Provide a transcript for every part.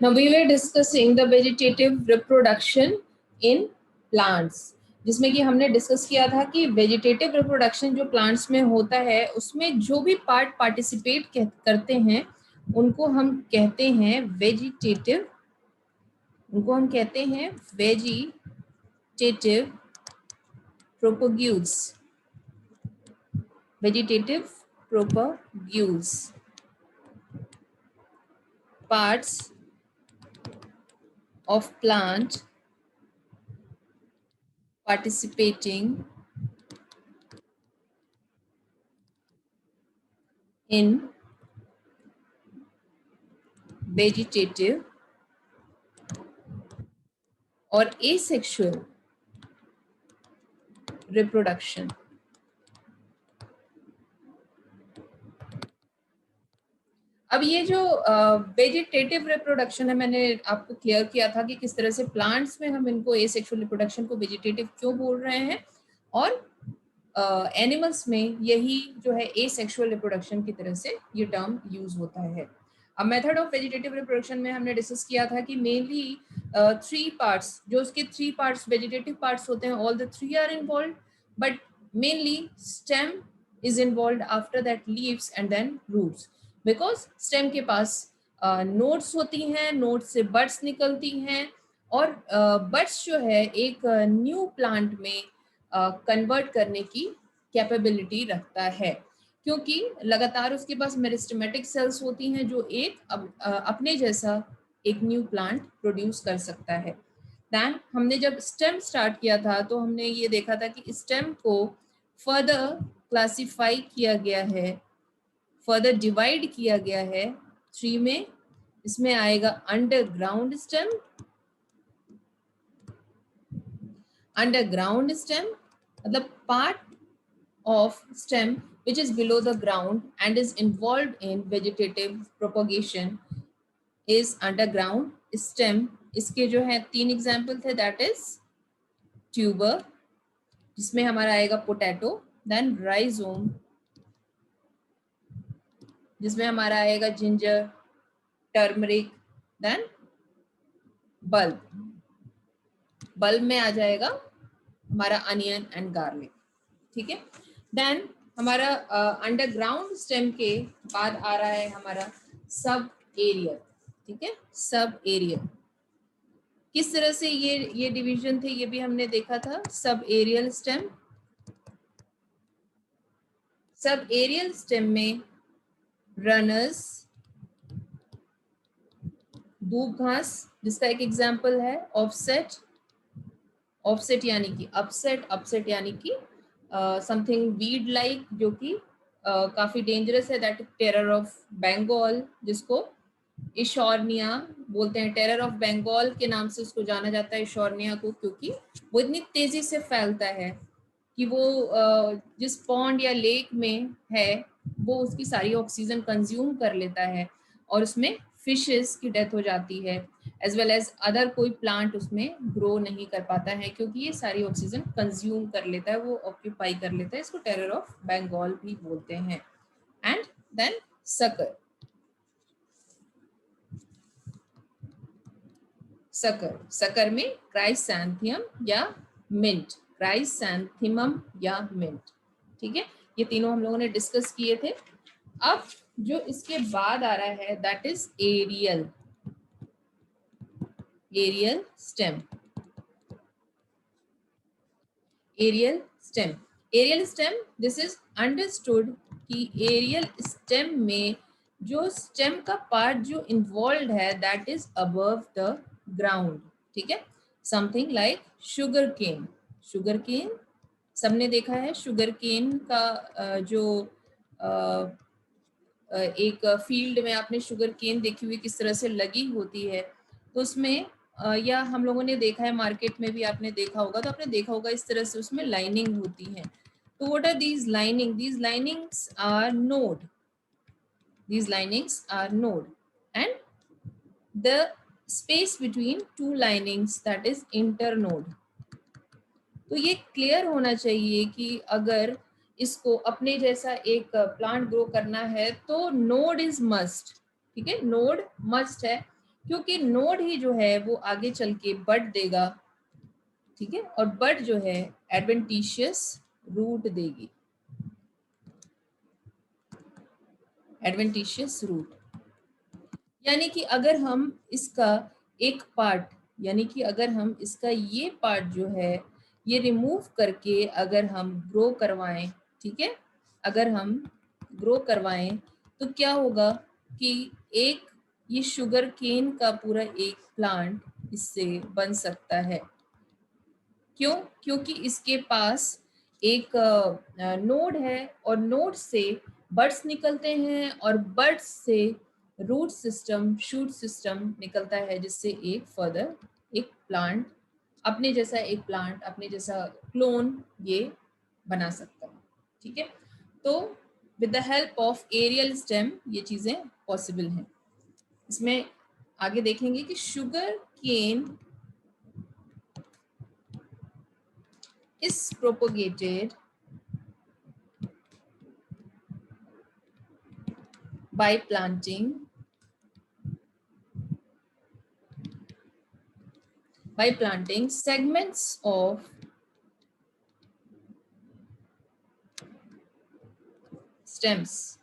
Now we were discussing the vegetative reproduction in plants, जिसमें कि हमने डिस्कस किया था कि वेजिटेटिव रिप्रोडक्शन जो प्लांट्स में होता है उसमें जो भी पार्ट पार्टिसिपेट करते हैं उनको हम कहते हैं वेजिटेटिव, उनको हम कहते हैं vegetative propagules, vegetative propagules, parts of plant participating in vegetative or asexual reproduction. अब ये जो वेजिटेटिव रिप्रोडक्शन है मैंने आपको क्लियर किया था कि किस तरह से प्लांट्स में हम इनको एसेक्सुअल रिप्रोडक्शन को वेजिटेटिव क्यों बोल रहे हैं, और एनिमल्स में यही जो है एसेक्सुअल रिप्रोडक्शन की तरह से ये टर्म यूज होता है। अब मेथड ऑफ वेजिटेटिव रिप्रोडक्शन में हमने डिस्कस किया था कि मेनली 3 पार्ट्स, जो उसके 3 पार्ट्स वेजिटेटिव पार्ट्स होते हैं, all the 3 are involve, but mainly stem is involve, after that leaves and then roots, because stem के पास नोड्स होती हैं, नोड्स से बड्स निकलती हैं, और बड्स जो है एक न्यू प्लांट में कन्वर्ट करने की कैपेबिलिटी रखता है, क्योंकि लगातार उसके पास मेरिस्टेमेटिक सेल्स होती हैं जो एक अपने जैसा एक न्यू प्लांट प्रोड्यूस कर सकता है। दैन हमने जब स्टेम स्टार्ट किया था तो हमने ये देखा था कि स्टेम को फर्दर क्लासिफाई किया गया है, फर्दर डिवाइड किया गया है 3 में। इसमें आएगा अंडरग्राउंड स्टेम, अंडरग्राउंड स्टेम मतलब part of stem which is below the ground and is involved in vegetative propagation is underground stem. इसके जो है 3 एग्जाम्पल थे, दैट इज ट्यूबर जिसमें हमारा आएगा पोटैटो, देन राइजोम जिसमें हमारा आएगा ginger, turmeric, then bulb, bulb में आ जाएगा हमारा अनियन एंड गार्लिक, ठीक है। देन हमारा अंडरग्राउंड स्टेम के बाद आ रहा है हमारा सब एरियल, ठीक है। सब एरियल किस तरह से ये डिवीजन थे ये भी हमने देखा था। Sub aerial stem, sub aerial stem में रनर्स, दूब घास जिसका एक एग्जाम्पल है ऑफसेट, ऑफसेट यानी कि अपसेट, अपसेट यानी कि समथिंग वीड लाइक जो कि काफी डेंजरस है, दैट टेरर ऑफ बंगाल जिसको इशोर्निया बोलते हैं। टेरर ऑफ बंगाल के नाम से उसको जाना जाता है इशोर्निया को, क्योंकि वो इतनी तेजी से फैलता है कि वो जिस पॉन्ड या लेक में है वो उसकी सारी ऑक्सीजन कंज्यूम कर लेता है और उसमें फिशेस की डेथ हो जाती है, एज वेल एज अदर कोई प्लांट उसमें ग्रो नहीं कर पाता है क्योंकि ये सारी ऑक्सीजन कंज्यूम कर लेता है, वो ऑक्यूपाई कर लेता है। इसको टेरर ऑफ बंगाल भी बोलते हैं। And then sucker, sucker, sucker में क्राइसैंथियम या मिंट, क्राइसैंथिमम या मिंट, ठीक है। ये तीनों हम लोगों ने डिस्कस किए थे। अब जो इसके बाद आ रहा है that is aerial, aerial stem, aerial stem, aerial stem this is understood कि एरियल स्टेम में जो स्टेम का पार्ट जो इन्वॉल्व है that is above the ground, ठीक है। Something like sugar cane, sugar cane सबने देखा है, शुगर केन का जो एक फील्ड में आपने शुगर केन देखी हुई किस तरह से लगी होती है, तो उसमें या हम लोगों ने देखा है मार्केट में भी आपने देखा होगा, तो आपने देखा होगा इस तरह से उसमें लाइनिंग होती है। तो what are these lining? These linings are node, these linings are node and the space between two linings that is internode। तो ये क्लियर होना चाहिए कि अगर इसको अपने जैसा एक प्लांट ग्रो करना है तो नोड इज मस्ट, ठीक है, नोड मस्ट है। क्योंकि नोड ही जो है वो आगे चल के बड देगा, ठीक है, और बड जो है एडवेंटिशियस रूट देगी, एडवेंटिशियस रूट। यानी कि अगर हम इसका एक पार्ट, यानी कि अगर हम इसका ये पार्ट जो है ये रिमूव करके अगर हम ग्रो करवाएं, ठीक है, अगर हम ग्रो करवाएं तो क्या होगा कि एक ये शुगर केन का पूरा एक प्लांट इससे बन सकता है। क्यों? क्योंकि इसके पास एक नोड है और नोड से बड्स निकलते हैं और बड्स से रूट सिस्टम, शूट सिस्टम निकलता है, जिससे एक फर्दर एक प्लांट अपने जैसा, एक प्लांट अपने जैसा क्लोन ये बना सकता है, ठीक है। तो with the help of aerial stem ये चीजें पॉसिबल हैं। इसमें आगे देखेंगे कि sugar cane is propagated by planting segments of stems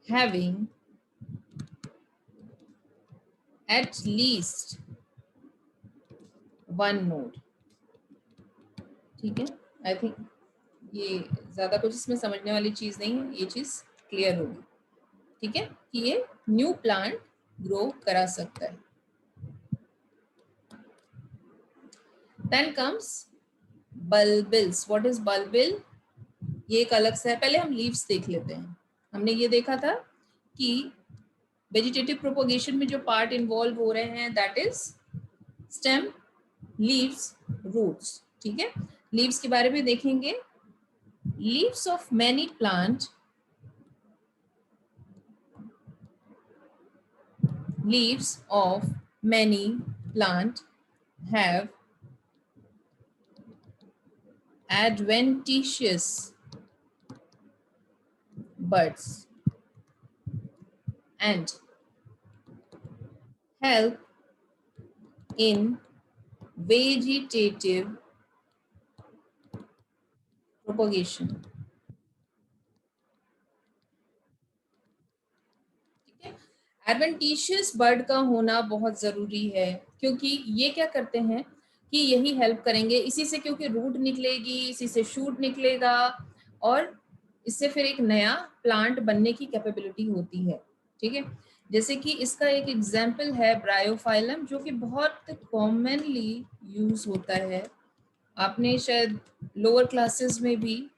having at least one node, ठीक है। आई थिंक ये ज्यादा कुछ इसमें समझने वाली चीज नहीं है, ये चीज क्लियर होगी, ठीक है, कि ये न्यू प्लांट ग्रो करा सकता है। Then comes bulbils. What is bulbil? ये एक अलग सा है, पहले हम लीव्स देख लेते हैं। हमने ये देखा था कि वेजिटेटिव प्रोपोगेशन में जो पार्ट इन्वॉल्व हो रहे हैं that is stem, leaves, roots, ठीक है। लीव्स के बारे में देखेंगे। Leaves of many plant, leaves of many plant have adventitious buds and help in vegetative propagation, ठीक है। एडवेंटिशियस बर्ड का होना बहुत जरूरी है, क्योंकि ये क्या करते हैं कि यही हेल्प करेंगे, इसी से क्योंकि रूट निकलेगी, इसी से शूट निकलेगा और इससे फिर एक नया प्लांट बनने की कैपेबिलिटी होती है, ठीक है। जैसे कि इसका एक एग्जाम्पल है ब्रायोफाइलम, जो कि बहुत कॉमनली यूज होता है, आपने शायद लोअर क्लासेस में भी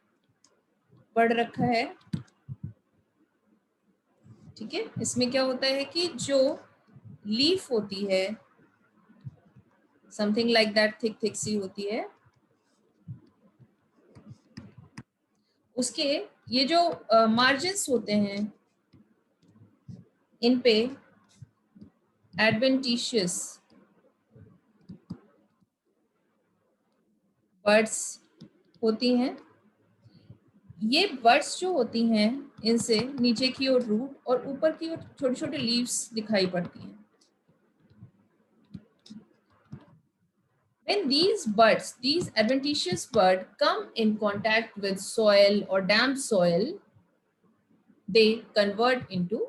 पढ़ रखा है, ठीक है। इसमें क्या होता है कि जो लीफ होती है something like that, thick thick सी होती है, उसके ये जो मार्जिन्स होते हैं इन पे एडवेंटिशियस बर्ड्स होती हैं। ये बर्ड्स जो होती हैं इनसे नीचे की ओर रूट और ऊपर की ओर छोटे छोटे लीव्स दिखाई पड़ती हैं। When these buds, these adventitious bud come in contact with soil or damp soil, they convert into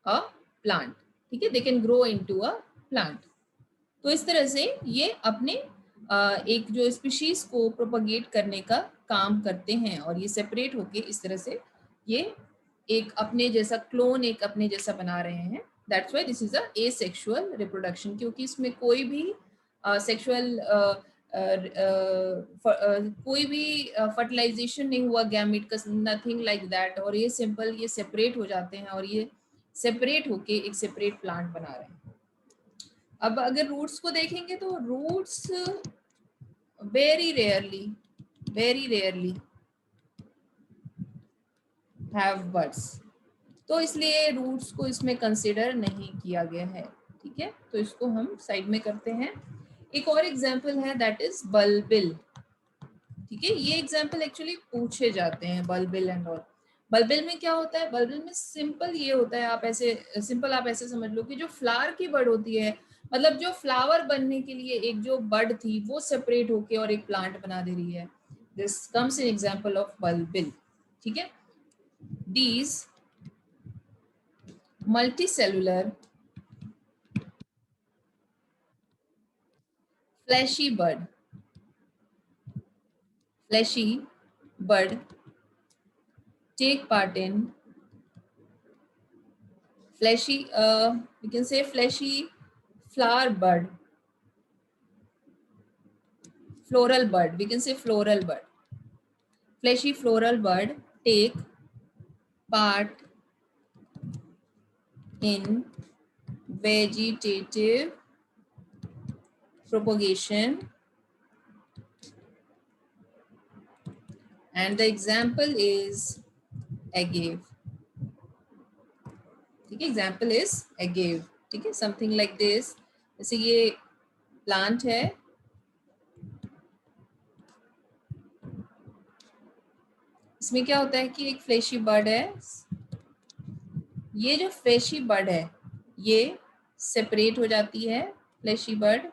a plant, ठीक है, they can grow into a plant। तो इस तरह से ये अपने एक जो स्पीशीज को प्रोपगेट करने का काम करते हैं और ये सेपरेट होके इस तरह से ये एक अपने जैसा क्लोन, एक अपने जैसा बना रहे हैं। That's why this is a asexual reproduction, क्योंकि इसमें कोई भी सेक्सुअल कोई भी फर्टिलाइजेशन नहीं हुआ गैमेट का, नथिंग लाइक दैट। और ये सिंपल ये सेपरेट हो जाते हैं और ये सेपरेट होके एक सेपरेट प्लांट बना रहे हैं। अब अगर रूट्स को देखेंगे तो roots very rarely have buds, तो इसलिए रूट्स को इसमें कंसिडर नहीं किया गया है, ठीक है। तो इसको हम साइड में करते हैं। एक और एग्जांपल है दैट इज बल्बिल, ठीक है। ये एग्जांपल एक्चुअली पूछे जाते हैं, बल्बिल एंड ऑल। बल्बिल में क्या होता है, बल्बिल में सिंपल ये होता है, आप ऐसे समझ लो कि जो फ्लावर की बड होती है, मतलब जो फ्लावर बनने के लिए एक जो बड थी वो सेपरेट होके और एक प्लांट बना दे रही है. This comes in example of bulbil. ठीक है. These multicellular fleshy bud take part in fleshy we can say fleshy flower bud floral bud we can say floral bud fleshy floral bud take part in vegetative propagation, and the example is agave. ठीक है, example is agave. ठीक है, something like this. जैसे ये plant है, इसमें क्या होता है कि एक फ्लेशी बड है. ये जो फ्लेशी बड है ये सेपरेट हो जाती है. Fleshy bud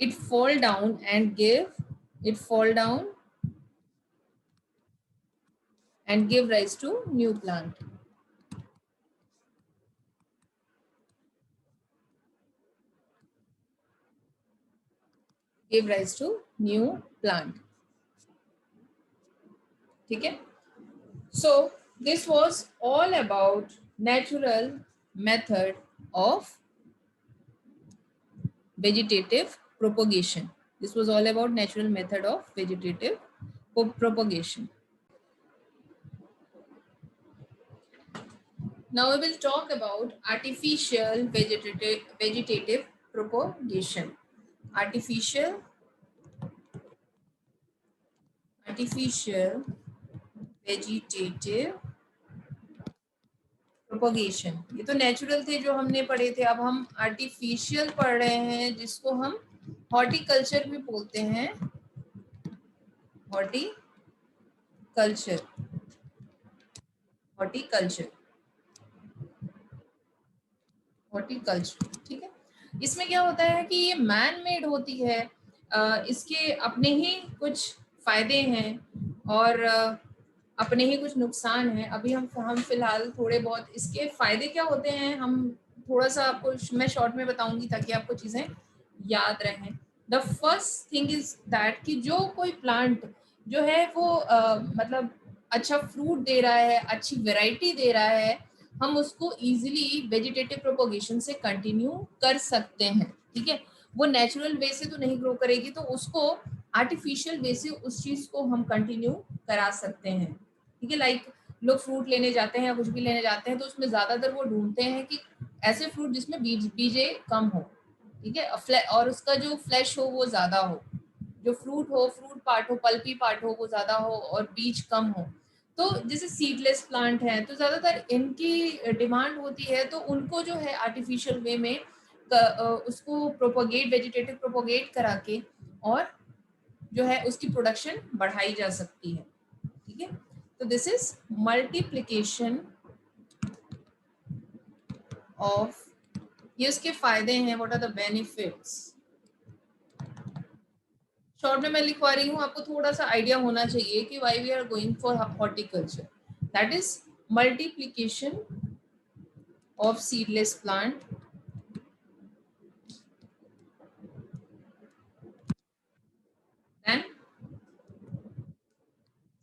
it fall down and give rise to new plant. Give rise to new plant. ठीक है. So this was all about natural method of vegetative propagation. This was all about natural method of vegetative propagation. Now we will talk about artificial vegetative propagation. Artificial vegetative propagation. ये तो natural थे जो हमने पढ़े थे. अब हम artificial पढ़ रहे हैं जिसको हम हॉर्टिकल्चर भी बोलते हैं. हॉर्टिकल्चर ठीक है. इसमें क्या होता है कि ये मैन मेड होती है. इसके अपने ही कुछ फायदे हैं और अपने ही कुछ नुकसान हैं. अभी हम फिलहाल थोड़े बहुत इसके फायदे क्या होते हैं हम थोड़ा सा आपको मैं शॉर्ट में बताऊंगी ताकि आपको चीजें याद रहें. The first thing is that कि जो कोई प्लांट जो है वो मतलब अच्छा फ्रूट दे रहा है, अच्छी वैरायटी दे रहा है, हम उसको इजीली वेजिटेटिव प्रोपोगेशन से कंटिन्यू कर सकते हैं. ठीक है. वो नेचुरल वे से तो नहीं ग्रो करेगी, तो उसको आर्टिफिशियल वे से उस चीज को हम कंटिन्यू करा सकते हैं. ठीक है. लाइक लोग फ्रूट लेने जाते हैं या कुछ भी लेने जाते हैं तो उसमें ज्यादातर वो ढूंढते हैं कि ऐसे फ्रूट जिसमें बीजे कम हो. ठीक है. और उसका जो फ्लैश हो वो ज्यादा हो, जो फ्रूट पार्ट हो, पल्पी पार्ट हो वो ज्यादा हो और बीज कम हो. तो जैसे सीडलेस प्लांट है तो ज्यादातर इनकी डिमांड होती है, तो उनको जो है आर्टिफिशियल वे में उसको वेजिटेटिव प्रोपोगेट करा के और जो है उसकी प्रोडक्शन बढ़ाई जा सकती है. ठीक है. तो दिस इज मल्टीप्लिकेशन ऑफ. ये उसके फायदे हैं. What are the benefits. Short में मैं लिखवा रही हूँ, आपको थोड़ा सा आइडिया होना चाहिए कि why we are going for horticulture. That is multiplication of seedless plant, then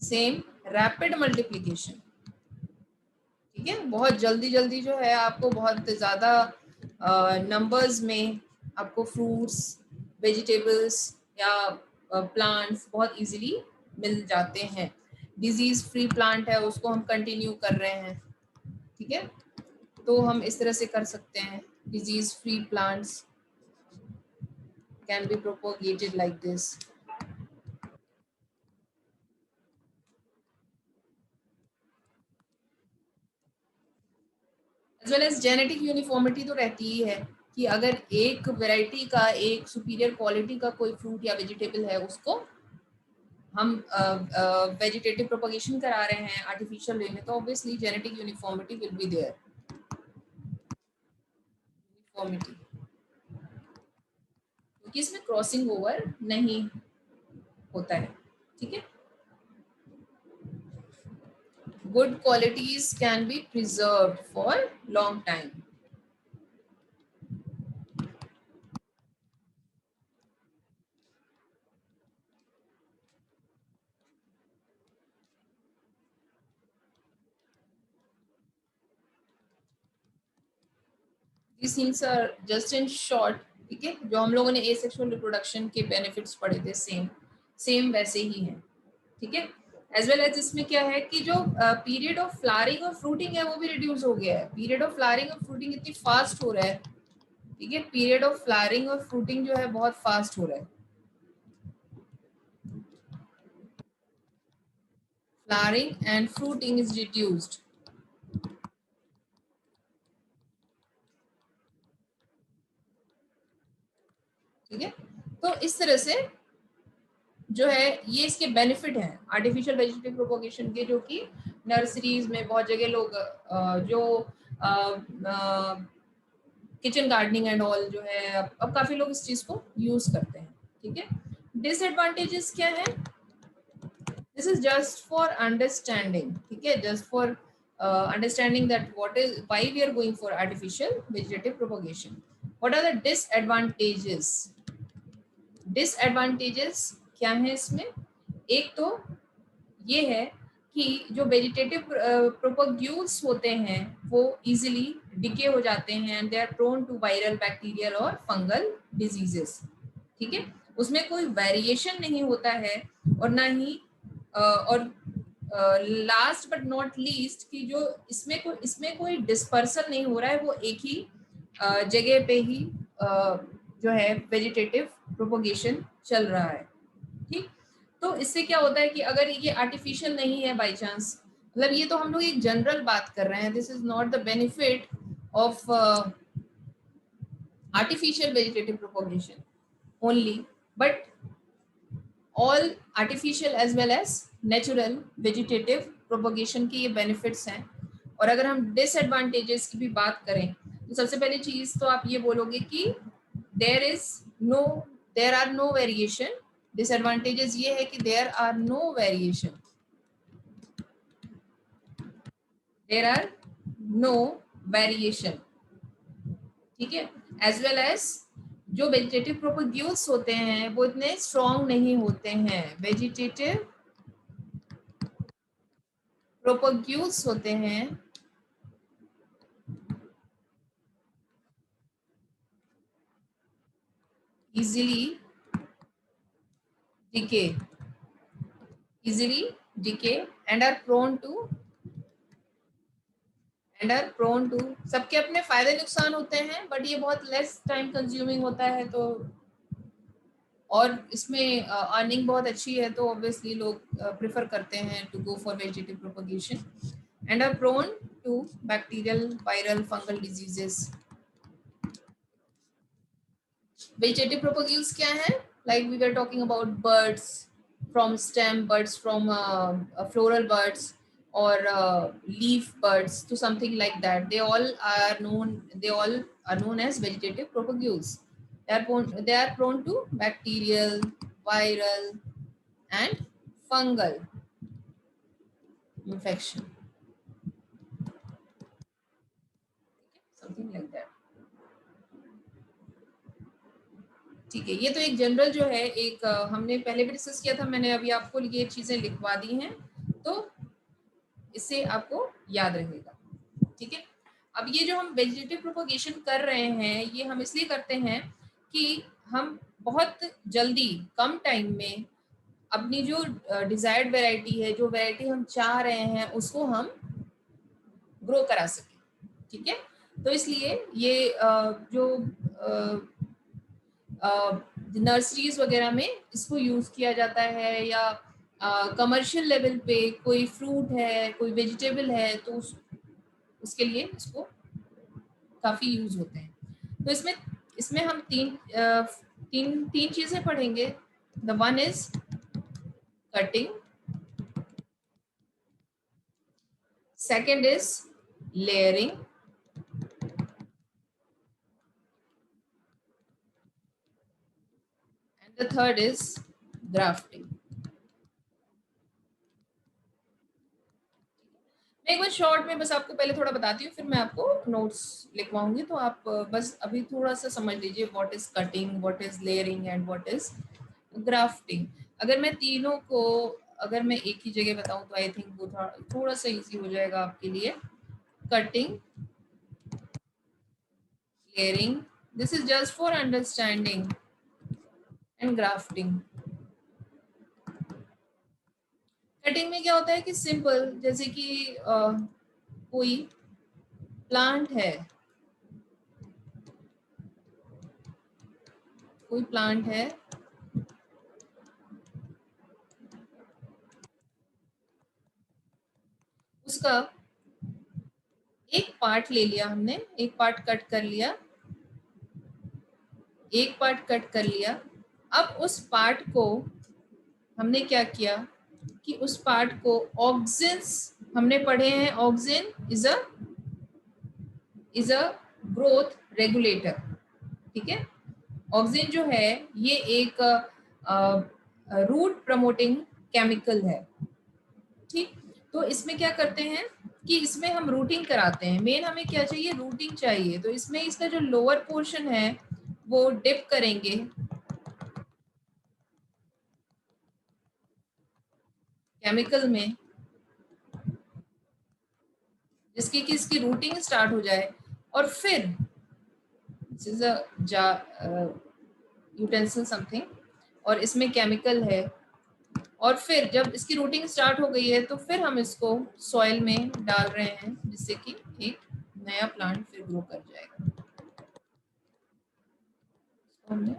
same rapid multiplication. ठीक है. बहुत जल्दी जल्दी जो है आपको बहुत ज्यादा नंबर्स में आपको फ्रूट्स, वेजिटेबल्स या प्लांट्स बहुत इजीली मिल जाते हैं. डिजीज फ्री प्लांट है उसको हम कंटिन्यू कर रहे हैं. ठीक है. तो हम इस तरह से कर सकते हैं. Disease free plants can be propagated like this. As well as genetic uniformity तो रहती ही है कि अगर एक वैरायटी का, एक सुपीरियर क्वालिटी का कोई फ्रूट या वेजिटेबल है उसको हम वेजिटेटिव प्रोपगेशन करा रहे हैं आर्टिफिशियल वे में, तो obviously genetic uniformity will be there, uniformity, क्योंकि इसमें क्रॉसिंग ओवर नहीं होता है। ठीक है, good qualities can be preserved for long time. These things are just in short। ठीक है, जो हम लोगों ने एसेक्सुअल रिप्रोडक्शन के बेनिफिट्स पढ़े थे सेम सेम वैसे ही हैं। ठीक है, एज वेल एज इसमें क्या है कि जो पीरियड ऑफ फ्लावरिंग और फ्रूटिंग है वो भी रिड्यूस हो गया है। पीरियड ऑफ फ्लावरिंग और फ्रूटिंग इतनी फास्ट हो रहा है, ठीक है, पीरियड ऑफ फ्लावरिंग और फ्रूटिंग जो है बहुत फास्ट हो रहा है। Flowering and fruiting is reduced. ठीक है, तो इस तरह से जो है ये इसके बेनिफिट हैं आर्टिफिशियल वेजिटेटिव प्रोपोगेशन के, जो कि नर्सरीज में बहुत जगह लोग जो किचन गार्डनिंग एंड ऑल जो है अब काफी लोग इस चीज को यूज करते हैं। ठीक है, डिसएडवांटेजेस क्या है? This is just for understanding. ठीक है, just for understanding that what is why we are going for artificial vegetative propagation. What are the disadvantages? Disadvantages क्या है इसमें? एक तो ये है कि जो वेजिटेटिव प्रोपोग्यूल्स होते हैं वो इजीली डिके हो जाते हैं and they are prone to viral, bacterial और फंगल डिजीजेस। ठीक है, उसमें कोई वेरिएशन नहीं होता है और ना ही और लास्ट बट नॉट लीस्ट कि जो इसमें कोई डिस्पर्सल नहीं हो रहा है, वो एक ही जगह पे ही जो है वेजिटेटिव प्रोपोगेशन चल रहा है। ठीक, तो इससे क्या होता है कि अगर ये आर्टिफिशियल नहीं है बाय चांस, मतलब ये तो हम लोग एक जनरल बात कर रहे हैं, this is not the benefit of artificial vegetative propagation only, but all artificial as well as natural vegetative propagation के ये benefits हैं। और अगर हम disadvantages की भी बात करें तो सबसे पहली चीज तो आप ये बोलोगे कि there are no variation। disadvantages ये है कि there are no variation, there are no variation। ठीक है, एज वेल एज जो वेजिटेटिव प्रोपोग्यूल्स होते हैं वो इतने स्ट्रॉन्ग नहीं होते हैं। वेजिटेटिव प्रोपोग्यूल्स होते हैं easily decay, easily decay and are prone to सबके अपने फायदे नुकसान होते हैं, बट ये बहुत लेस टाइम कंज्यूमिंग होता है, तो और इसमें अर्निंग बहुत अच्छी है, तो ऑब्वियसली लोग प्रेफर करते हैं to go for vegetative propagation and are prone to bacterial, viral, fungal diseases. Vegetative propagules क्या है? Like we were talking about birds from stem, birds from floral birds or leaf birds to something like that, they all are known as vegetative propagules. They are prone to bacterial, viral and fungal infection, something like that। ठीक है, ये तो एक general जो है एक हमने पहले भी डिस्कस किया था, मैंने अभी आपको ये चीजें लिखवा दी हैं तो इससे आपको याद रहेगा। ठीक है, अब ये जो हम वेजिटेटिव प्रोपोगेशन कर रहे हैं ये हम इसलिए करते हैं कि हम बहुत जल्दी कम टाइम में अपनी जो डिजायर्ड वैरायटी है, जो वैरायटी हम चाह रहे हैं उसको हम ग्रो करा सकें। ठीक है, तो इसलिए ये जो नर्सरीज वगैरह में इसको यूज किया जाता है, या कमर्शियल लेवल पे कोई फ्रूट है, कोई वेजिटेबल है, तो उसके लिए इसको काफी यूज होते हैं। तो इसमें इसमें हम तीन तीन चीजें पढ़ेंगे। The one is cutting, second is layering, and the third is grafting. मैं एक बार शॉर्ट में बस आपको पहले थोड़ा बताती हूँ, फिर मैं आपको नोट्स लिखवाऊंगी, तो आप बस अभी थोड़ा सा समझ लीजिए what is cutting, what is layering and what is grafting. अगर मैं तीनों को अगर मैं एक ही जगह बताऊं तो आई थिंक वो थोड़ा सा इजी हो जाएगा आपके लिए। Cutting, layering, this is just for understanding, and grafting. Cutting में क्या होता है कि सिंपल, जैसे कि कोई प्लांट है, कोई प्लांट है, उसका एक पार्ट ले लिया हमने, एक पार्ट कट कर लिया, एक पार्ट कट कर लिया। अब उस पार्ट को हमने क्या किया कि उस पार्ट को ऑक्सिन्स हमने पढ़े हैं, auxin is a growth regulator, ठीक है। ऑक्सिन जो है ये एक रूट प्रमोटिंग केमिकल है, ठीक। तो इसमें क्या करते हैं कि इसमें हम रूटिंग कराते हैं, मेन हमें क्या चाहिए, रूटिंग चाहिए। तो इसमें इसका जो लोअर पोर्शन है वो डिप करेंगे केमिकल में, जिसकी कि इसकी रूटिंग स्टार्ट हो जाए। और फिर this is a utensil something, और इसमें केमिकल है। और फिर जब इसकी रूटिंग स्टार्ट हो गई है तो फिर हम इसको सॉइल में डाल रहे हैं, जिससे कि एक नया प्लांट फिर ग्रो कर जाएगा। तो हमने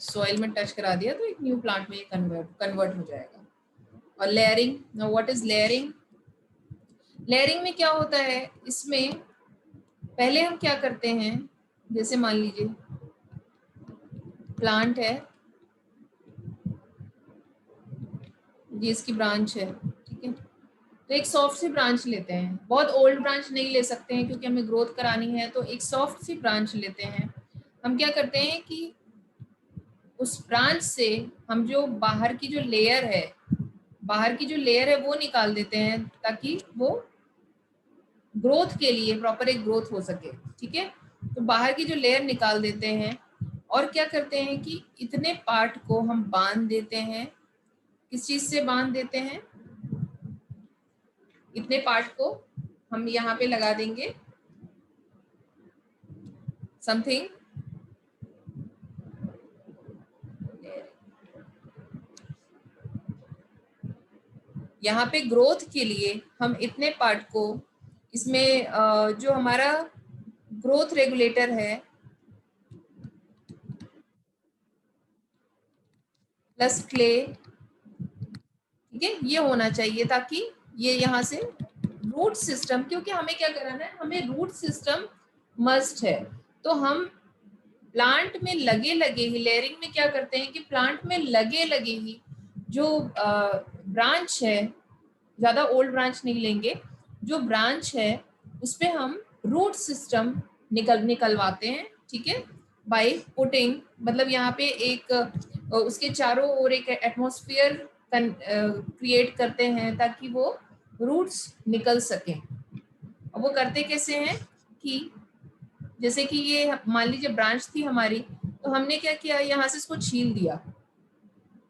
सॉइल में टच करा दिया तो एक न्यू प्लांट में ये कन्वर्ट हो जाएगा। और layering, now what is layering? Layering में क्या होता है, इसमें पहले हम क्या करते हैं, जैसे मान लीजिए प्लांट है, ये इसकी ब्रांच है, ठीक है। तो एक सॉफ्ट सी ब्रांच लेते हैं, बहुत ओल्ड ब्रांच नहीं ले सकते हैं क्योंकि हमें ग्रोथ करानी है, तो एक सॉफ्ट सी ब्रांच लेते हैं। हम क्या करते हैं कि उस ब्रांच से हम जो बाहर की जो लेयर है, बाहर की जो लेयर है वो निकाल देते हैं, ताकि वो ग्रोथ के लिए प्रॉपर एक ग्रोथ हो सके, ठीक है। तो बाहर की जो लेयर निकाल देते हैं, और क्या करते हैं कि इतने पार्ट को हम बांध देते हैं। किस चीज से बांध देते हैं? इतने पार्ट को हम यहाँ पे लगा देंगे समथिंग, यहाँ पे ग्रोथ के लिए हम इतने पार्ट को इसमें जो हमारा ग्रोथ रेगुलेटर है प्लस क्ले, ठीक है, ये होना चाहिए, ताकि ये यहाँ से रूट सिस्टम, क्योंकि हमें क्या कराना है, हमें रूट सिस्टम मस्ट है। तो हम प्लांट में लगे लगे ही, लेयरिंग में क्या करते हैं कि प्लांट में लगे लगे ही जो ब्रांच है, ज्यादा ओल्ड ब्रांच नहीं लेंगे, जो ब्रांच है उस पे हम रूट सिस्टम निकलवाते हैं, ठीक है। बाय पुटिंग, मतलब यहाँ पे एक उसके चारों ओर एक एटमॉस्फेयर क्रिएट करते हैं ताकि वो रूट्स निकल सके। और वो करते कैसे हैं कि जैसे कि ये मान लीजिए ब्रांच थी हमारी, तो हमने क्या किया, यहाँ से इसको छील दिया,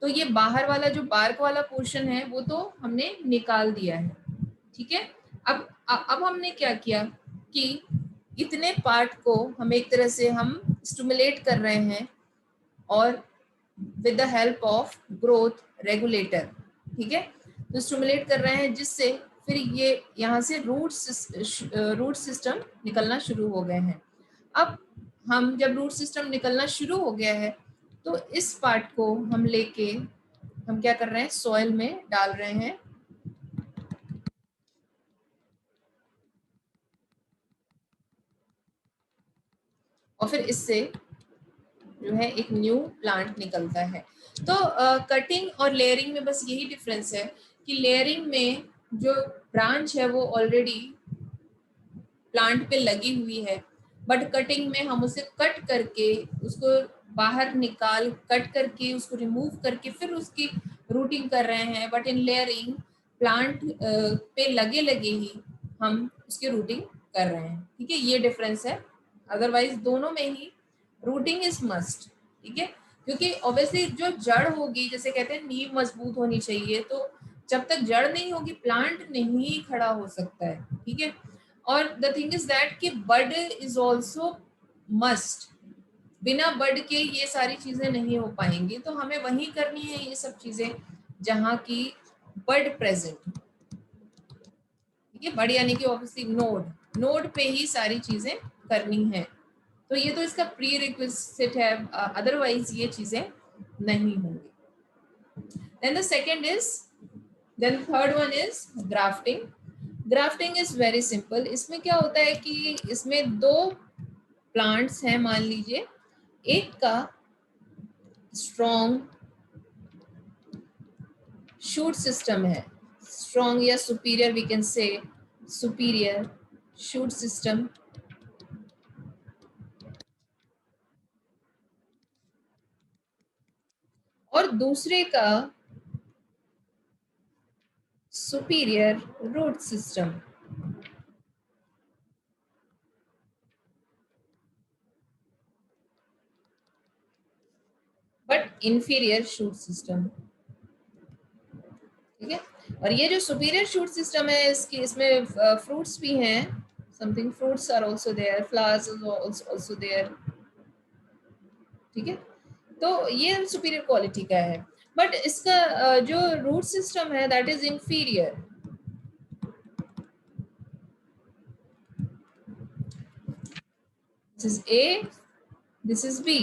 तो ये बाहर वाला जो बार्क वाला पोर्शन है वो तो हमने निकाल दिया है, ठीक है। अब हमने क्या किया कि इतने पार्ट को हम एक तरह से हम स्टिमुलेट कर रहे हैं, और with the help of growth regulator, ठीक है। तो स्टिमुलेट कर रहे हैं जिससे फिर ये यहाँ से रूट सिस्टम निकलना शुरू हो गए हैं। अब हम जब रूट सिस्टम निकलना शुरू हो गया है, तो इस पार्ट को हम लेके हम क्या कर रहे हैं, सॉइल में डाल रहे हैं, और फिर इससे जो है एक न्यू प्लांट निकलता है। तो कटिंग और लेयरिंग में बस यही डिफरेंस है कि लेयरिंग में जो ब्रांच है वो ऑलरेडी प्लांट पे लगी हुई है, बट कटिंग में हम उसे कट करके उसको बाहर निकाल कट करके उसको रिमूव करके फिर उसकी रूटिंग कर रहे हैं। बट इन लेयरिंग प्लांट पे लगे लगे ही हम उसकी रूटिंग कर रहे हैं। ठीक है, ये डिफरेंस है। अदरवाइज दोनों में ही रूटिंग इज मस्ट। ठीक है, क्योंकि ऑब्वियसली जो जड़ होगी, जैसे कहते हैं नींव मजबूत होनी चाहिए, तो जब तक जड़ नहीं होगी प्लांट नहीं खड़ा हो सकता है। ठीक है, और द थिंग इज दैट कि बड इज ऑल्सो मस्ट। बिना बड के ये सारी चीजें नहीं हो पाएंगी, तो हमें वही करनी है ये सब चीजें जहाँ की बड प्रेजेंट। ठीक है, बड यानी कि ऑब्वियसली नोड, नोड पे ही सारी चीजें करनी है। तो ये तो इसका प्री रिक्विजिट है, अदरवाइज ये चीजें नहीं होंगी। Then the second is, then third one is grafting. Grafting is very simple. इसमें क्या होता है कि इसमें दो प्लांट्स हैं, मान लीजिए एक का स्ट्रॉन्ग शूट सिस्टम है, स्ट्रॉन्ग या superior, we can say superior shoot system, और दूसरे का superior root system, but inferior shoot system. ठीक है, और ये जो सुपीरियर शूट सिस्टम है इसकी, इसमें फ्रूट्स भी हैं, something fruits are also there, flowers also there. ठीक है, तो ये सुपीरियर क्वालिटी का है। बट इसका जो रूट सिस्टम है that is inferior. This is A, this is B.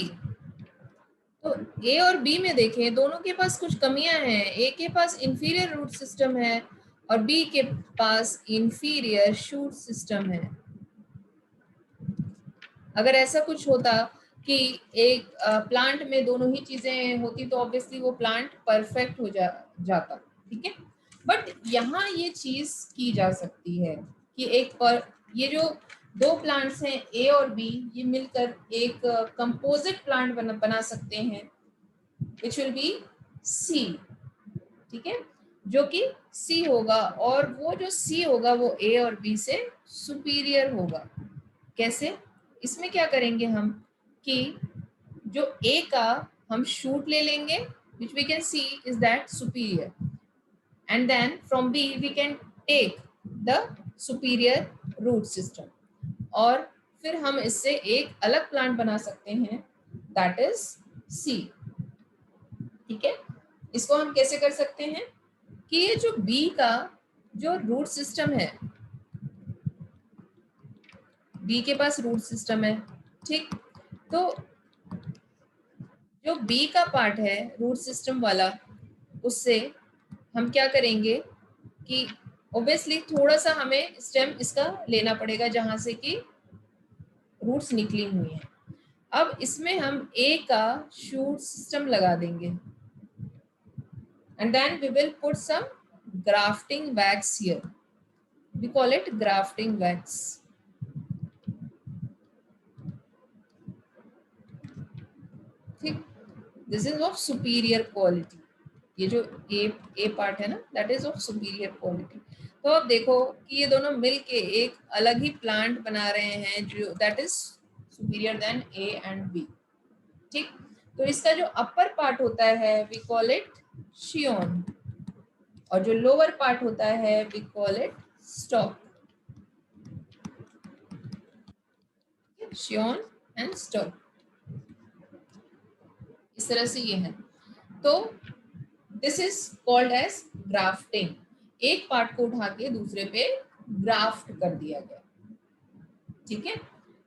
तो ए और बी में देखें दोनों के पास कुछ कमियां हैं। ए के पास इंफीरियर रूट सिस्टम है और बी के पास इंफीरियर शूट सिस्टम है। अगर ऐसा कुछ होता कि एक प्लांट में दोनों ही चीजें होती तो ऑब्वियसली वो प्लांट परफेक्ट हो जाता। ठीक है, बट यहाँ ये चीज की जा सकती है कि एक पर ये जो दो प्लांट्स हैं ए और बी, ये मिलकर एक कंपोजिट प्लांट बना सकते हैं विच विल बी सी। ठीक है, जो कि सी होगा, और वो जो सी होगा वो ए और बी से सुपीरियर होगा। कैसे? इसमें क्या करेंगे हम कि जो ए का हम शूट ले लेंगे which we can see is that superior, and then from B we can take the superior root system, और फिर हम इससे एक अलग प्लांट बना सकते हैं that is C। ठीक है, इसको हम कैसे कर सकते हैं कि ये जो B का जो रूट सिस्टम है, बी के पास रूट सिस्टम है, ठीक, तो जो बी का पार्ट है रूट सिस्टम वाला, उससे हम क्या करेंगे कि ऑब्वियसली थोड़ा सा हमें स्टेम इसका लेना पड़ेगा जहां से कि रूट्स निकली हुई हैं। अब इसमें हम ए का शूट सिस्टम लगा देंगे and then we will put some grafting wax here, we call it grafting wax. ठीक, this is of superior quality. ये जो ए पार्ट है ना that is of superior quality. तो अब देखो कि ये दोनों मिलके एक अलग ही प्लांट बना रहे हैं जो that is superior then A and B. ठीक, तो इसका जो अपर पार्ट होता है वी कॉल इट शियोन, और जो लोअर पार्ट होता है we call it stock. Scion and stock, इस तरह से ये है। तो this is called as grafting. एक पार्ट को उठा के दूसरे पे ग्राफ्ट कर दिया गया। ठीक है,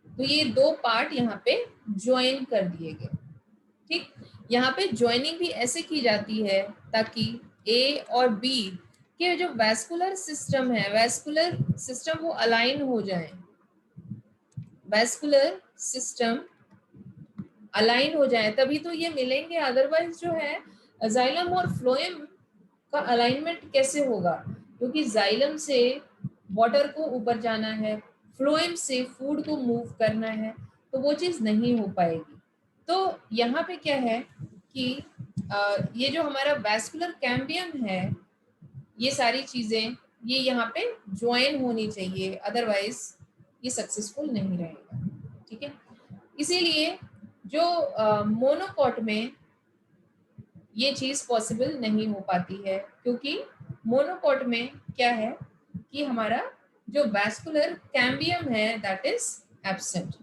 तो ये दो पार्ट यहाँ पे ज्वाइन कर दिए गए। ठीक, यहाँ पे ज्वाइनिंग भी ऐसे की जाती है ताकि ए और बी के जो वैस्कुलर सिस्टम है, वैस्कुलर सिस्टम वो अलाइन हो जाए। वैस्कुलर सिस्टम अलाइन हो जाए तभी तो ये मिलेंगे, अदरवाइज जो है जाइलम और फ्लोएम का अलाइनमेंट कैसे होगा, क्योंकि जाइलम से वाटर को ऊपर जाना है, फ्लोएम से फूड को मूव करना है, तो वो चीज नहीं हो पाएगी। तो यहाँ पे क्या है कि ये जो हमारा वैस्कुलर कैम्बियम है, ये सारी चीजें ये यहाँ पे ज्वाइन होनी चाहिए, अदरवाइज ये सक्सेसफुल नहीं रहेगा। ठीक है, इसीलिए जो मोनोकॉट में ये चीज पॉसिबल नहीं हो पाती है, क्योंकि मोनोकॉट में क्या है कि हमारा जो वैस्कुलर कैम्बियम है दैट इज एब्सेंट।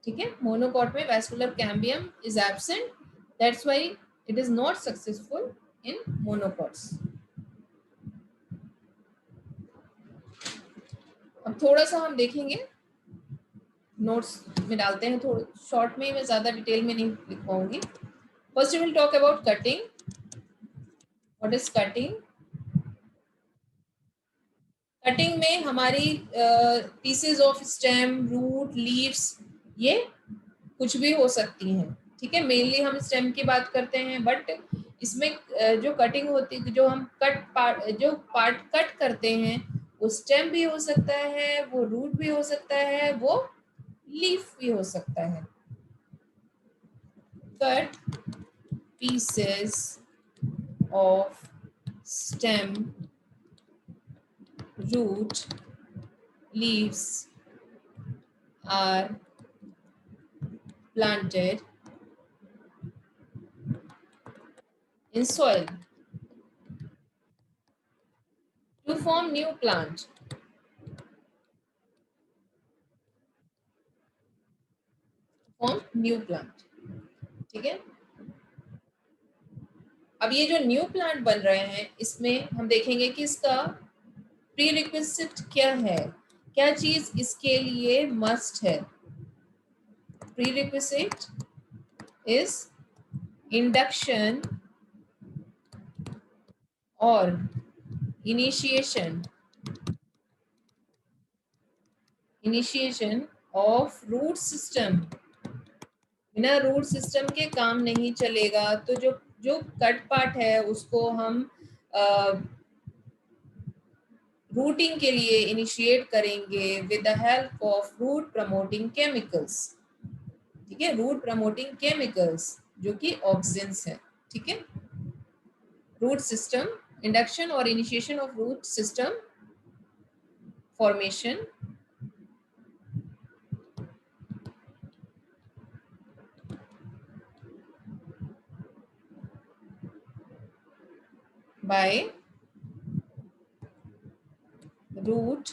ठीक है, मोनोकॉट में vascular cambium is absent, that's why it is not successful in monocots. अब थोड़ा सा हम देखेंगे, नोट्स में डालते हैं, थोड़ा शॉर्ट में, मैं ज्यादा डिटेल में नहीं लिख पाऊंगी। First we will talk about cutting. What is cutting? Cutting में हमारी pieces of stem, root, leaves, ये कुछ भी हो सकती हैं। ठीक है, मेनली हम स्टेम की बात करते हैं, बट इसमें जो कटिंग होती है, जो हम जो पार्ट कट करते हैं, वो स्टेम भी हो सकता है, वो रूट भी हो सकता है, वो लीफ भी हो सकता है। Cut pieces of stem, root, leaves are planted in soil to form new plant. Form new plant. ठीक है, अब ये जो न्यू प्लांट बन रहे हैं, इसमें हम देखेंगे कि इसका प्रीरिक्विजिट क्या है, क्या चीज इसके लिए मस्ट है। प्रीरिक्विजिट इज इंडक्शन और इनिशिएशन ऑफ रूट सिस्टम। बिना रूट सिस्टम के काम नहीं चलेगा। तो जो जो कट पार्ट है उसको हम रूटिंग के लिए इनिशिएट करेंगे with the help of root promoting chemicals. ठीक है, रूट प्रमोटिंग केमिकल्स जो कि ऑक्सिन्स है। ठीक है, रूट सिस्टम, इंडक्शन और initiation of root system formation by root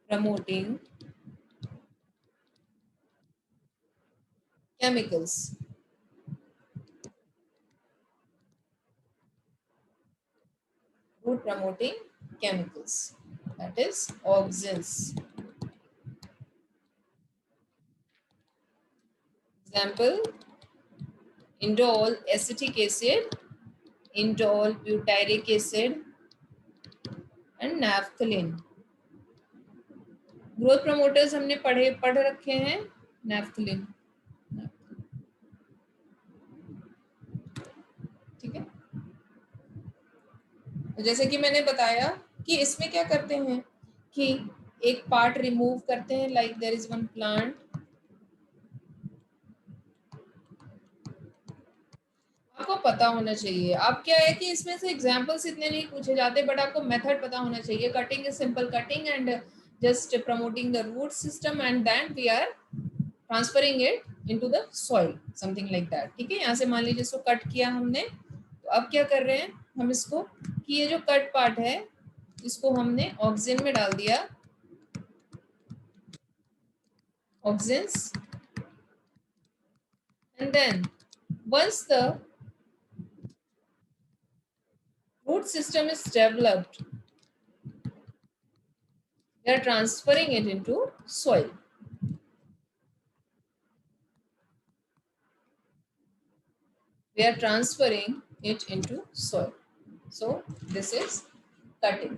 promoting chemicals. Root promoting chemicals, that is auxins. Example, indole acetic acid, indole butyric acid and naphthalene. Growth promoters हमने पढ़ रखे हैं, नैफ्थलीन। ठीक है, तो जैसे कि मैंने बताया कि इसमें क्या करते हैं कि एक पार्ट रिमूव करते हैं, like there is one plant. आपको पता होना चाहिए, आप क्या है कि इसमें से एग्जांपल्स इतने नहीं पूछे जाते, बट आपको मेथड पता होना चाहिए। Cutting is simple cutting and just promoting the root system and then we are transferring it into the soil, something like that. ठीक है, यहाँ से मान लीजिए इसको कट किया हमने, तो अब क्या कर रहे हैं हम इसको कि ये जो कट पार्ट है इसको हमने ऑक्सिन में डाल दिया, auxins, and then once the root system is developed, we are transferring it into soil. We are transferring it into soil. So this is cutting.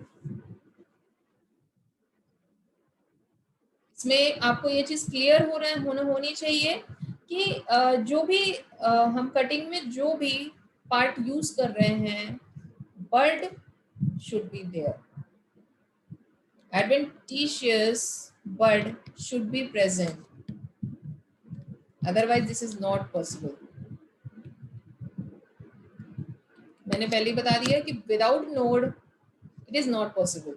इसमें आपको ये चीज क्लियर होनी चाहिए कि जो भी हम कटिंग में जो भी पार्ट यूज कर रहे हैं, bud should be there, adventitious bud should be present, otherwise this is not possible. मैंने पहले ही बता दिया कि without node it is not possible.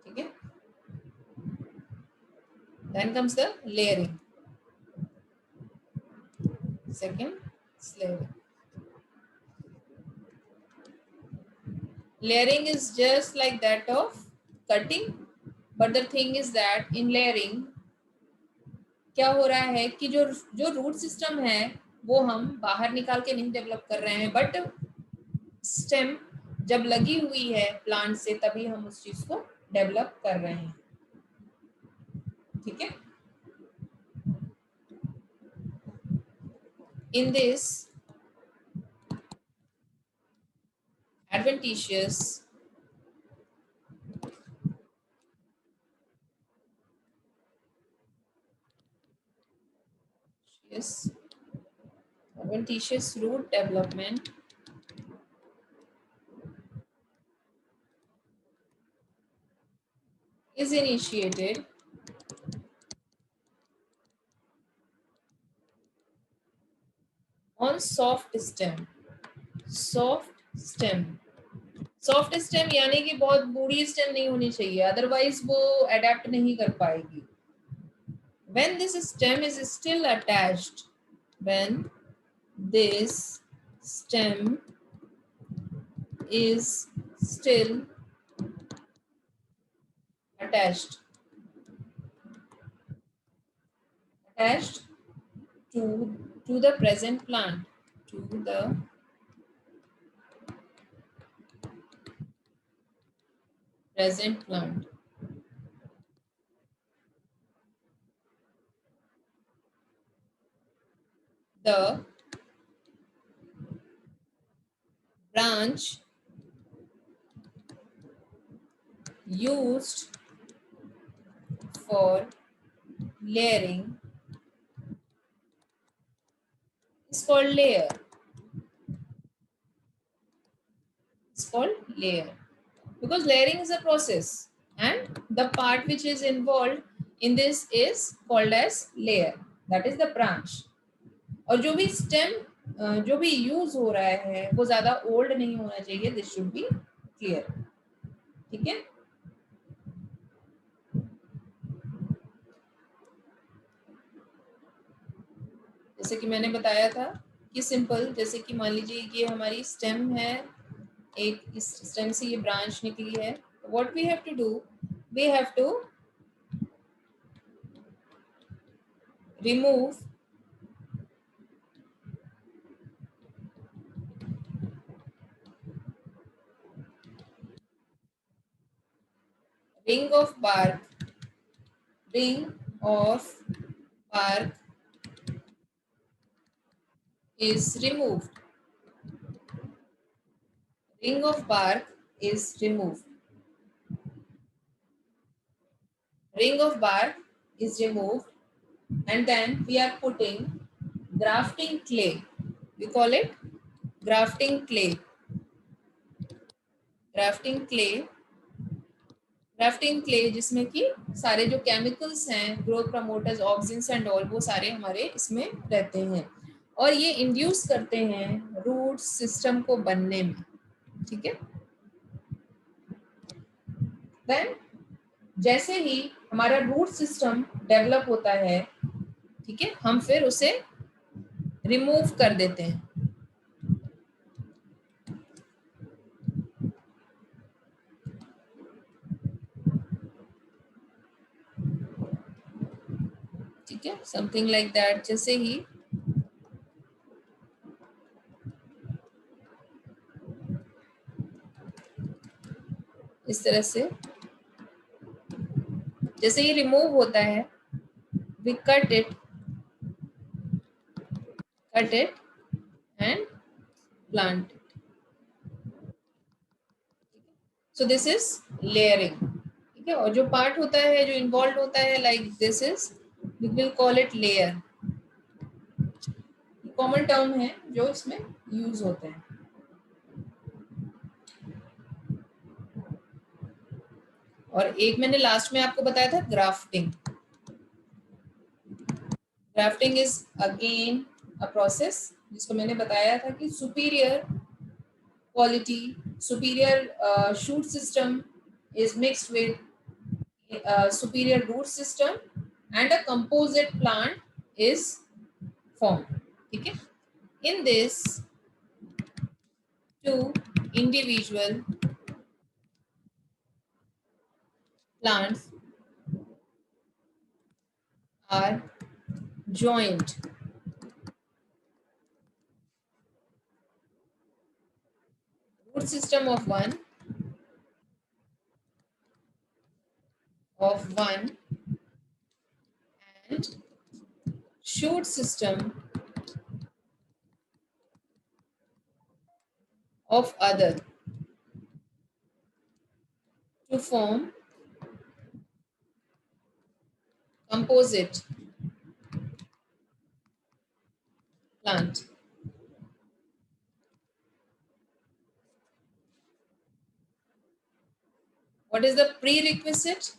ठीक है. Then comes the layering. Second, layering. Layering is just like that of cutting, but the thing is that in layering क्या हो रहा है कि जो जो रूट सिस्टम है वो हम बाहर निकाल के नहीं डेवलप कर रहे हैं, बट स्टेम जब लगी हुई है प्लांट से तभी हम उस चीज को डेवलप कर रहे हैं. ठीक है. In this adventitious yes, adventitious root development is initiated on soft stem. Soft stem. Soft stem यानी कि बहुत बूढ़ी स्टेम नहीं होनी चाहिए, अदरवाइज वो अडेप्ट नहीं कर पाएगी. When this stem is still attached, when this stem is still attached to the present plant, to the present plant, the branch used for layering is called layer. It's called layer because layering is a process and the part which is involved in this is called as layer, that is the branch. और जो भी stem जो भी use हो रहा है वो ज्यादा ओल्ड नहीं होना चाहिए, दिस शुड बी क्लियर. ठीक है. जैसे कि मैंने बताया था कि सिंपल, जैसे कि मान लीजिए ये हमारी स्टेम है, एक इस स्टेम से ये ब्रांच निकली है, what we have to do, we have to remove ring of bark, ring of bark is removed, ring of bark is removed, ring of bark is removed, and then we are putting grafting clay, we call it grafting clay. grafting clay grafting clay जिसमें कि सारे जो chemicals हैं, growth promoters, auxins and all, वो सारे हमारे इसमें रहते हैं और ये इंड्यूस करते हैं रूट सिस्टम को बनने में. ठीक है. देन जैसे ही हमारा रूट सिस्टम डेवलप होता है, ठीक है, हम फिर उसे रिमूव कर देते हैं. ठीक है, समथिंग लाइक दैट. जैसे ही इस तरह से जैसे ही रिमूव होता है, we cut it and plant it. So this is layering. ठीक है। और जो पार्ट होता है, जो इन्वॉल्व होता है, like this is, we will call it layer. Common term है जो इसमें यूज होते हैं। और एक मैंने लास्ट में आपको बताया था grafting. Grafting is again a process जिसको मैंने बताया था कि superior quality, superior shoot system is mixed with superior root system and a composite plant is formed. ठीक है। In this, two individual plants are joined. Root system of one and shoot system of other to form composite plant. What is the prerequisite?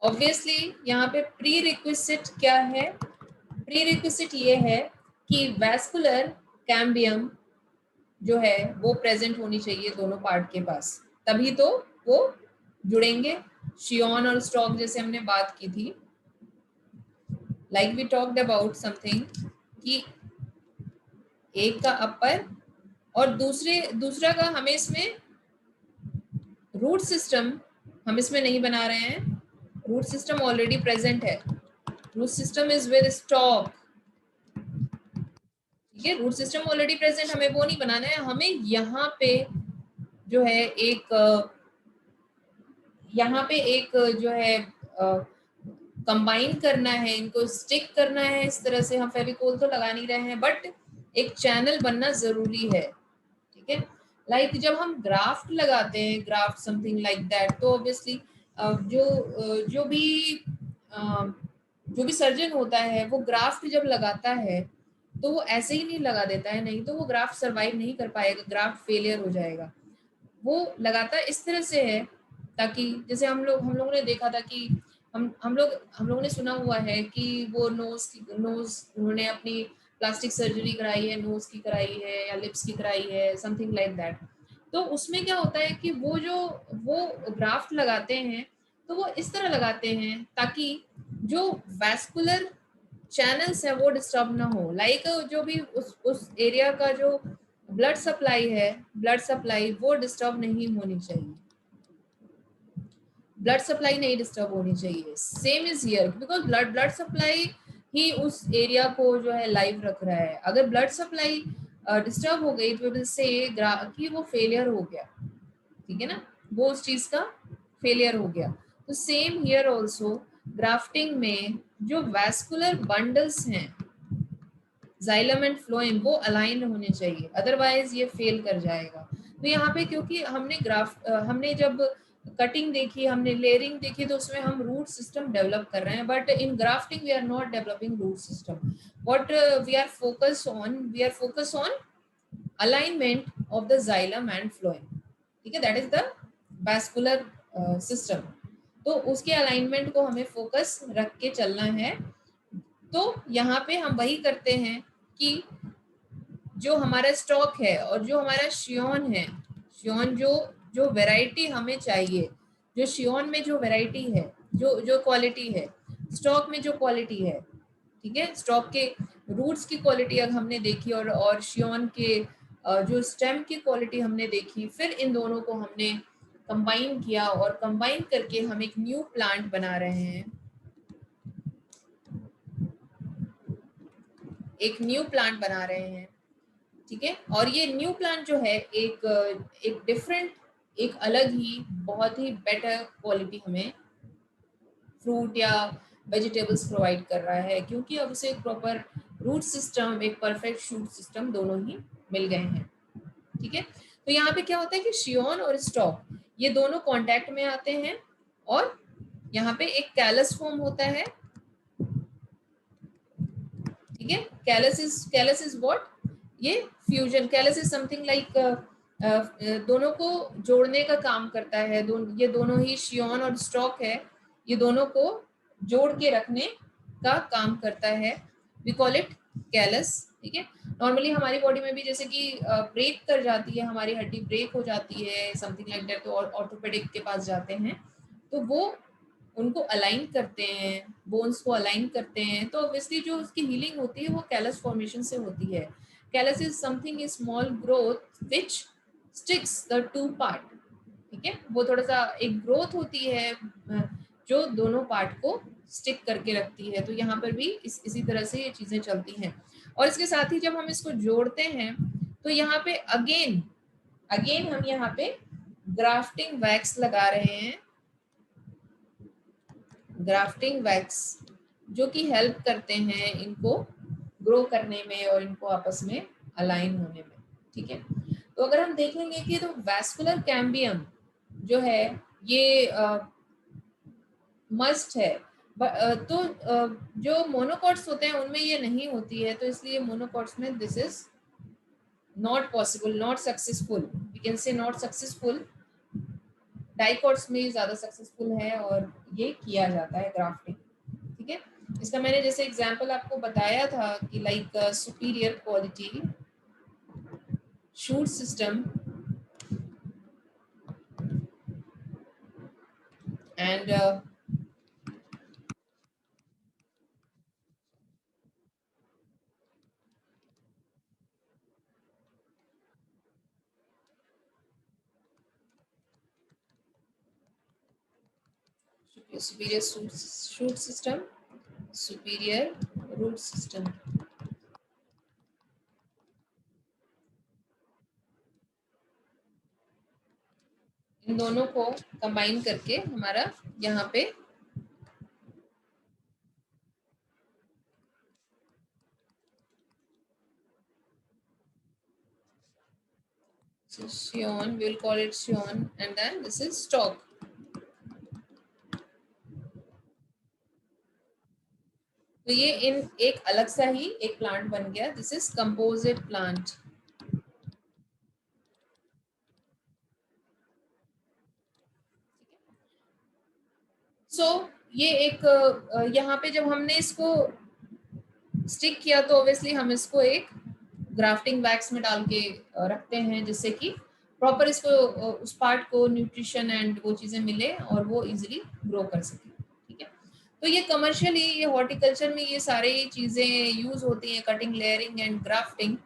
Obviously यहाँ पे prerequisite क्या है? prerequisite ये है कि vascular cambium जो है वो प्रेजेंट होनी चाहिए दोनों पार्ट के पास, तभी तो वो जुड़ेंगे। शियॉन और स्टॉक जैसे हमने बात की थी, like we talked about something कि एक का अपर और दूसरा का, हमें इसमें रूट सिस्टम हम इसमें नहीं बना रहे हैं, रूट सिस्टम ऑलरेडी प्रेजेंट है। Root system is with stock, ठीक है। रूट सिस्टम ऑलरेडी प्रेजेंट, हमें वो नहीं बनाना है। हमें यहाँ पे जो है एक जो है कंबाइन करना है, इनको स्टिक करना है इस तरह से। हम फेविकोल तो लगा नहीं रहे हैं, बट एक चैनल बनना जरूरी है, ठीक है। लाइक जब हम ग्राफ्ट लगाते हैं, ग्राफ्ट समथिंग लाइक दैट, तो ऑब्वियसली जो भी सर्जन होता है वो ग्राफ्ट जब लगाता है तो वो ऐसे ही नहीं लगा देता है, नहीं तो वो ग्राफ्ट सरवाइव नहीं कर पाएगा, ग्राफ्ट फेलियर हो जाएगा। वो लगाता इस तरह से है ताकि, जैसे हम लोगों ने देखा था कि हम लोगों ने सुना हुआ है कि वो नोज उन्होंने अपनी प्लास्टिक सर्जरी कराई है, नोज की कराई है या लिप्स की कराई है, समथिंग लाइक दैट। तो उसमें क्या होता है कि वो ग्राफ्ट लगाते हैं तो वो इस तरह लगाते हैं ताकि जो वैस्कुलर चैनल्स है वो डिस्टर्ब ना हो। लाइक जो भी उस एरिया का जो ब्लड सप्लाई वो डिस्टर्ब नहीं होनी चाहिए, ब्लड सप्लाई नहीं डिस्टर्ब होनी चाहिए। Same is here, because blood supply ही उस एरिया को जो है लाइव रख रहा है। अगर ब्लड सप्लाई डिस्टर्ब हो गई तो विल से कि वो फेलियर हो गया, ठीक है ना, वो उस चीज का फेलियर हो गया। तो सेम हियर ऑल्सो, ग्राफ्टिंग में जो वैस्कुलर बंडल्स हैं जाइलम एंड फ्लोएम वो अलाइन होने चाहिए, अदरवाइज ये फेल कर जाएगा। तो यहाँ पे क्योंकि हमने जब कटिंग देखी, हमने लेयरिंग देखी, तो उसमें हम रूट सिस्टम डेवलप कर रहे हैं, but in grafting we are not developing root system. What we are focus on alignment of the xylem and phloem, ठीक है, that is the vascular system. तो उसके अलाइनमेंट को हमें फोकस रख के चलना है। तो यहाँ पे हम वही करते हैं कि जो हमारा स्टॉक है और जो हमारा शियोन है, शियोन जो जो वैरायटी हमें चाहिए, जो शियोन में जो वैरायटी है, जो जो क्वालिटी है, स्टॉक में जो क्वालिटी है, ठीक है, स्टॉक के रूट्स की क्वालिटी अगर हमने देखी और शियोन के जो स्टेम की क्वालिटी हमने देखी, फिर इन दोनों को हमने कंबाइन किया और कंबाइन करके हम एक न्यू प्लांट बना रहे हैं, एक न्यू प्लांट बना रहे हैं, ठीक है। और ये न्यू प्लांट जो है एक डिफरेंट, एक अलग ही बहुत ही बेटर क्वालिटी हमें फ्रूट या वेजिटेबल्स प्रोवाइड कर रहा है, क्योंकि अब उसे एक प्रॉपर रूट सिस्टम, एक परफेक्ट शूट सिस्टम दोनों ही मिल गए हैं, ठीक है। तो यहाँ पे क्या होता है कि शियोन और स्टॉक ये दोनों कांटेक्ट में आते हैं और यहाँ पे एक कैलस फॉर्म होता है, ठीक है। कैलस इज व्हाट, ये fusion, callus is something like दोनों को जोड़ने का काम करता है। ये दोनों ही शियोन और स्टॉक है, ये दोनों को जोड़ के रखने का काम करता है, वी कॉल इट कैलस, ठीक है। नॉर्मली हमारी बॉडी में भी जैसे कि ब्रेक कर जाती है, हमारी हड्डी ब्रेक हो जाती है समथिंग लाइक दैट, तो ऑर्थोपेडिक के पास जाते हैं तो वो उनको अलाइन करते हैं, बोन्स को अलाइन करते हैं, तो ऑब्वियसली जो उसकी हीलिंग होती है वो कैलस फॉर्मेशन से होती है। Callus is something small growth which sticks the two part, ठीक है। वो थोड़ा सा एक ग्रोथ होती है जो दोनों पार्ट को स्टिक करके रखती है। तो यहाँ पर भी इसी तरह से ये चीजें चलती हैं। और इसके साथ ही जब हम इसको जोड़ते हैं तो यहाँ पे अगेन हम यहाँ पे ग्राफ्टिंग वैक्स लगा रहे हैं, ग्राफ्टिंग वैक्स, जो कि हेल्प करते हैं इनको ग्रो करने में और इनको आपस में अलाइन होने में, ठीक है। तो अगर हम देखेंगे कि तो वैस्कुलर कैम्बियम जो है ये मस्ट है, तो जो मोनोकॉट्स होते हैं उनमें ये नहीं होती है, तो इसलिए मोनोकॉट्स में this is not possible, not successful, we can say not successful. Dicots में ज्यादा सक्सेसफुल है और ये किया जाता है ग्राफ्टिंग, ठीक है। इसका मैंने जैसे एग्जांपल आपको बताया था कि like superior quality shoot system and superior shoot system, superior root system, इन दोनों को कंबाइन करके हमारा यहाँ पे Sion, we'll call it Sion, and then this is stalk. तो ये इन एक अलग सा ही एक प्लांट बन गया, दिस इज कंपोजिट प्लांट। सो ये एक यहाँ पे जब हमने इसको स्टिक किया तो ऑब्वियसली हम इसको एक ग्राफ्टिंग वैक्स में डाल के रखते हैं, जिससे कि प्रॉपर इसको उस पार्ट को न्यूट्रिशन एंड वो चीजें मिले और वो इजीली ग्रो कर सके, ठीक है। तो ये कमर्शियली, ये हॉर्टिकल्चर में ये सारे चीजें यूज होती हैं, कटिंग, लेयरिंग एंड ग्राफ्टिंग।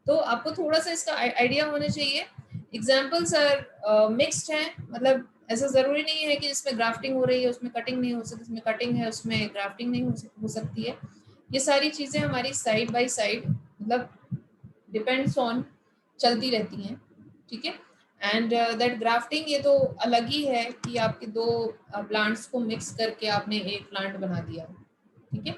तो आपको थोड़ा सा इसका आइडिया होना चाहिए। एग्जाम्पल्स आर मिक्स्ड हैं, मतलब ऐसा जरूरी नहीं है कि इसमें ग्राफ्टिंग हो रही है उसमें कटिंग नहीं हो सकती, इसमें कटिंग है उसमें ग्राफ्टिंग नहीं हो सकती है। ये सारी चीजें हमारी साइड बाय साइड, मतलब डिपेंड्स ऑन, चलती रहती हैं, ठीक है। एंड दैट ग्राफ्टिंग ये तो अलग ही है कि आपके दो प्लांट्स को मिक्स करके आपने एक प्लांट बना दिया, ठीक है।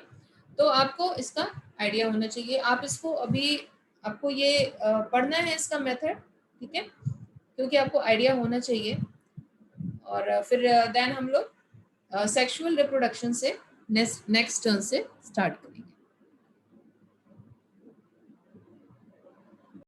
तो आपको इसका आइडिया होना चाहिए। आप इसको अभी आपको ये पढ़ना है इसका मेथड, ठीक है, क्योंकि आपको आइडिया होना चाहिए। और फिर देन हम लोग सेक्सुअल रिप्रोडक्शन से नेक्स्ट टर्न से स्टार्ट करें।